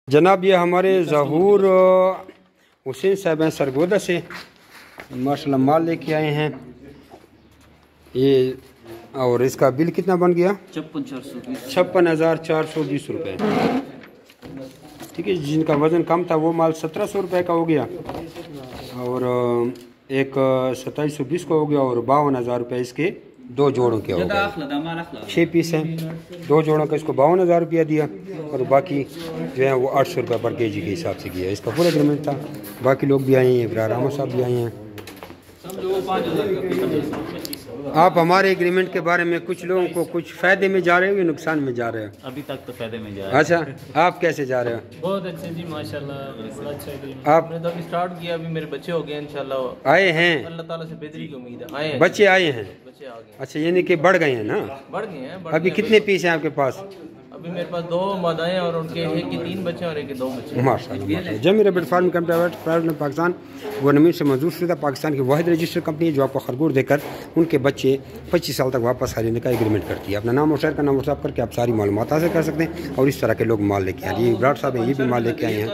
جناب یہ ہمارے ظہور حسین صاحب ہیں سرگودا سے، ماشاءاللہ مال لے کے آئے ہیں یہ، اور اس کا بل کتنا بن گیا؟ 56,420 روپے۔ ٹھیک ہے، جن کا وزن کم تھا وہ مال 1700 روپے کا ہو گیا، اور ایک 2720 کا ہو گیا، اور 52,000 روپے اس کے دو جوڑوں کے ہو گئے، 6 پیس ہیں، 2 جوڑوں کا اس کو 52,000 روپیہ دیا، اور باقی جو ہے وہ 800 روپے پر کے جی کے حساب سے کیا۔ اس کا پورا اگریمنٹ تھا۔ باقی لوگ بھی آئے ہیں، ابرار احمد صاحب بھی آئے ہیں۔ آپ ہمارے اگریمنٹ کے بارے میں کچھ لوگوں کو کچھ فائدے میں جا رہے ہو یا نقصان میں جا رہے ہو؟ ابھی تک تو فائدے میں جا رہے ہیں۔ اچھا، آپ کیسے جا رہے ہو؟ بہت اچھے جی، ماشاءاللہ بڑا اچھا اگریمنٹ۔ آپ نے تو ابھی سٹارٹ کیا، ابھی میرے بچے ہو گئے انشاءاللہ، آئے ہیں؟ اللہ تعالیٰ سے بہتری کی امید ہے، آئے ہیں بچے آئے ہیں؟ بچے آ گئے، اچھا، یعنی کہ بڑھ گئے ہیں نا؟ بڑھ گئے ہیں۔ ابھی کتنے پیس ہیں آپ کے پاس؟ ابھی میرے پاس 2 مادائیں ہیں، اور ان کے ایک کی 3 بچے ہیں اور ایک کے 2 بچے ہیں۔ ماشاءاللہ ماشاءاللہ۔ Jimmy rabbit farm private Pakistan government سے منظور شدہ پاکستان کی واحد رجسٹر کمپنی ہے جو آپ کو خرگوش دے کر ان کے بچے 25 سال تک واپس لینے کا ایگریمنٹ کرتی ہے۔ اپنا نام اور شہر کا نام واٹس کر کے آپ ساری معلومات حاصل کر سکتے ہیں، اور اس طرح کے لوگ مال لے کے آئے۔ یہ ابرار صاحب ہیں، یہ بھی مال لے کے آئے ہیں۔